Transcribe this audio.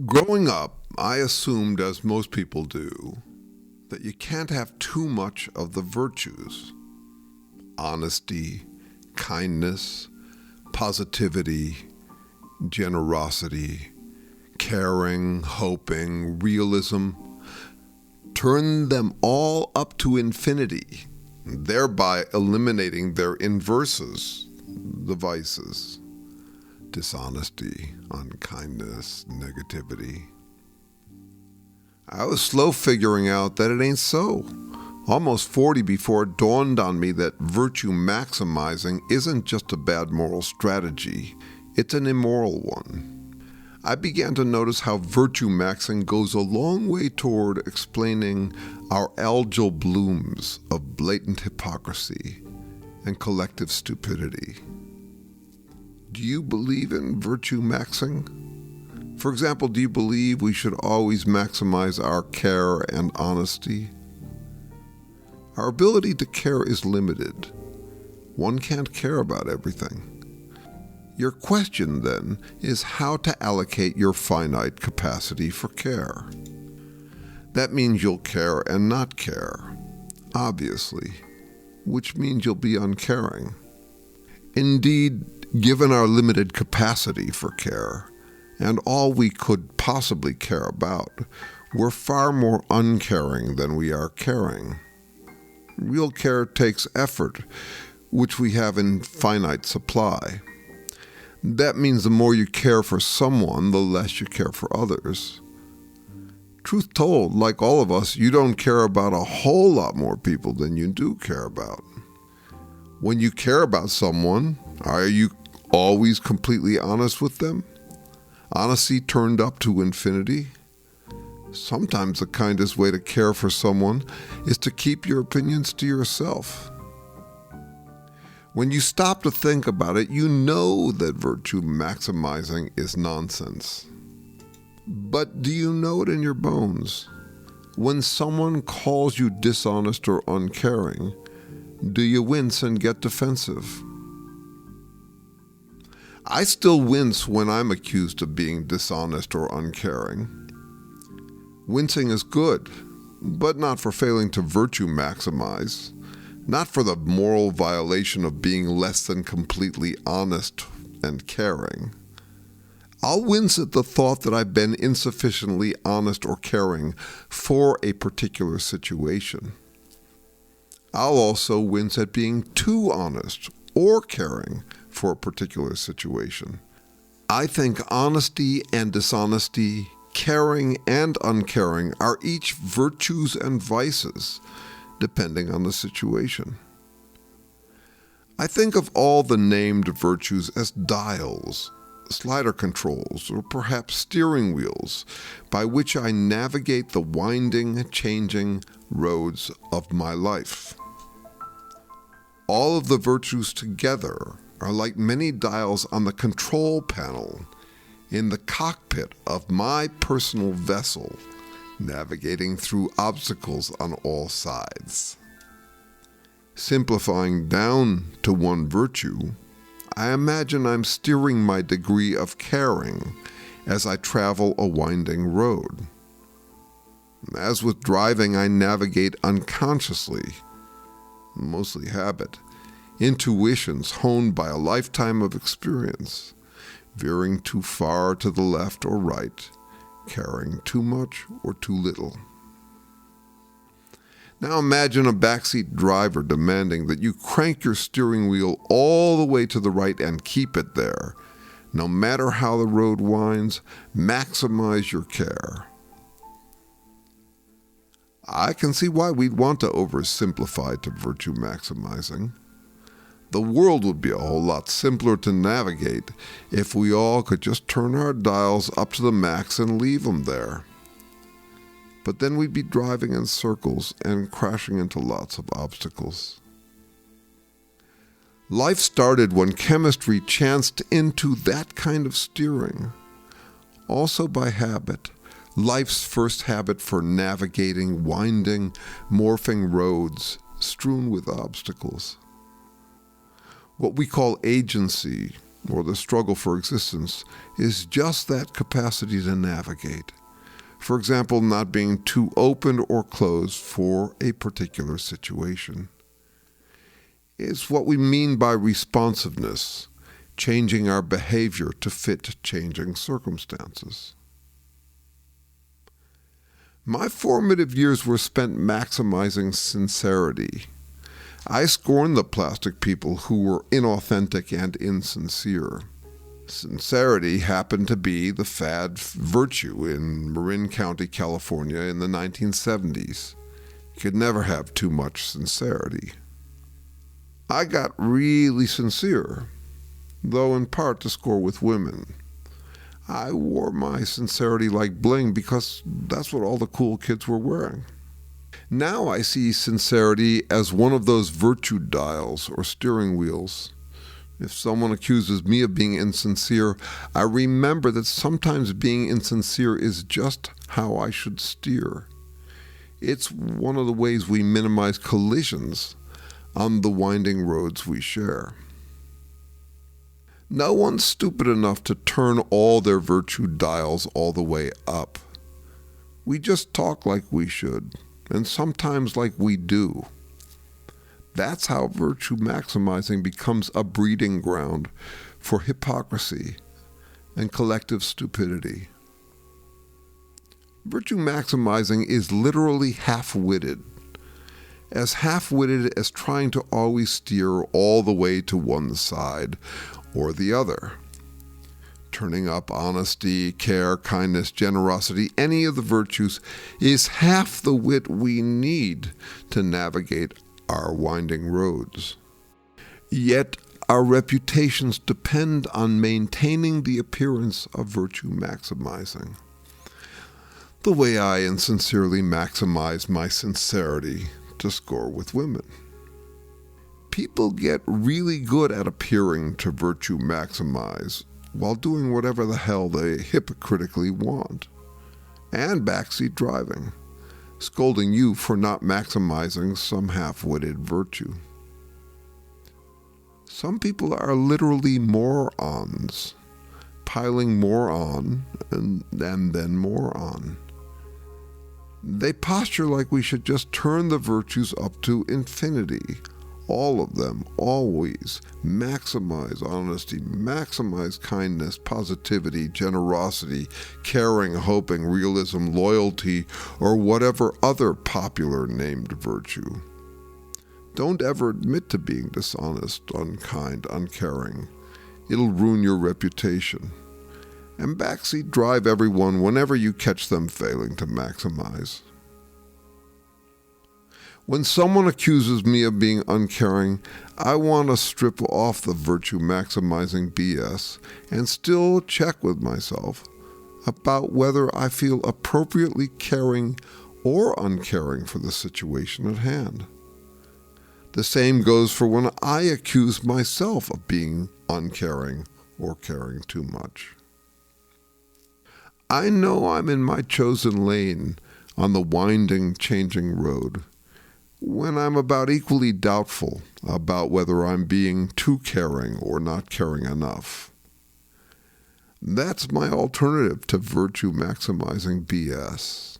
Growing up, I assumed, as most people do, that you can't have too much of the virtues: honesty, kindness, positivity, generosity, caring, hoping, realism. Turn them all up to infinity, thereby eliminating their inverses, the vices: dishonesty, unkindness, negativity. I was slow figuring out that it ain't so. Almost 40 before it dawned on me that virtue maximizing isn't just a bad moral strategy, it's an immoral one. I began to notice how virtue maxing goes a long way toward explaining our algal blooms of blatant hypocrisy and collective stupidity. Do you believe in virtue maxing? For example, do you believe we should always maximize our care and honesty? Our ability to care is limited. One can't care about everything. Your question, then, is how to allocate your finite capacity for care. That means you'll care and not care, obviously, which means you'll be uncaring. Indeed, given our limited capacity for care, and all we could possibly care about, we're far more uncaring than we are caring. Real care takes effort, which we have in finite supply. That means the more you care for someone, the less you care for others. Truth told, like all of us, you don't care about a whole lot more people than you do care about. When you care about someone, are you always completely honest with them? Honesty turned up to infinity? Sometimes the kindest way to care for someone is to keep your opinions to yourself. When you stop to think about it, you know that virtue maximizing is nonsense. But do you know it in your bones? When someone calls you dishonest or uncaring, do you wince and get defensive? I still wince when I'm accused of being dishonest or uncaring. Wincing is good, but not for failing to virtue maximize, not for the moral violation of being less than completely honest and caring. I'll wince at the thought that I've been insufficiently honest or caring for a particular situation. I'll also wince at being too honest or caring for a particular situation. I think honesty and dishonesty, caring and uncaring are each virtues and vices, depending on the situation. I think of all the named virtues as dials, slider controls, or perhaps steering wheels by which I navigate the winding, changing roads of my life. All of the virtues together are like many dials on the control panel in the cockpit of my personal vessel, navigating through obstacles on all sides. Simplifying down to one virtue, I imagine I'm steering my degree of caring as I travel a winding road. As with driving, I navigate unconsciously, mostly habit, intuitions honed by a lifetime of experience, veering too far to the left or right, caring too much or too little. Now imagine a backseat driver demanding that you crank your steering wheel all the way to the right and keep it there. No matter how the road winds, maximize your care. I can see why we'd want to oversimplify to virtue maximizing. The world would be a whole lot simpler to navigate if we all could just turn our dials up to the max and leave them there. But then we'd be driving in circles and crashing into lots of obstacles. Life started when chemistry chanced into that kind of steering. Also by habit, life's first habit for navigating winding, morphing roads strewn with obstacles. What we call agency or the struggle for existence, is just that capacity to navigate. For example, not being too open or closed for a particular situation. It's what we mean by responsiveness, changing our behavior to fit changing circumstances. My formative years were spent maximizing sincerity. I scorned the plastic people who were inauthentic and insincere. Sincerity happened to be the fad virtue in Marin County, California in the 1970s. You could never have too much sincerity. I got really sincere, though in part to score with women. I wore my sincerity like bling because that's what all the cool kids were wearing. Now I see sincerity as one of those virtue dials or steering wheels. If someone accuses me of being insincere, I remember that sometimes being insincere is just how I should steer. It's one of the ways we minimize collisions on the winding roads we share. No one's stupid enough to turn all their virtue dials all the way up. We just talk like we should, and sometimes like we do. That's how virtue maximizing becomes a breeding ground for hypocrisy and collective stupidity. Virtue maximizing is literally half-witted. As half-witted as trying to always steer all the way to one side or the other. Turning up honesty, care, kindness, generosity, any of the virtues is half the wit we need to navigate our winding roads. Yet our reputations depend on maintaining the appearance of virtue maximizing. The way I insincerely maximize my sincerity to score with women. People get really good at appearing to virtue maximize while doing whatever the hell they hypocritically want. And backseat driving, scolding you for not maximizing some half-witted virtue. Some people are literally morons, piling more on and then more on. They posture like we should just turn the virtues up to infinity. All of them, always. Maximize honesty, maximize kindness, positivity, generosity, caring, hoping, realism, loyalty, or whatever other popular named virtue. Don't ever admit to being dishonest, unkind, uncaring. It'll ruin your reputation. And backseat drive everyone whenever you catch them failing to maximize. When someone accuses me of being uncaring, I want to strip off the virtue-maximizing BS and still check with myself about whether I feel appropriately caring or uncaring for the situation at hand. The same goes for when I accuse myself of being uncaring or caring too much. I know I'm in my chosen lane on the winding, changing road, when I'm about equally doubtful about whether I'm being too caring or not caring enough. That's my alternative to virtue-maximizing BS.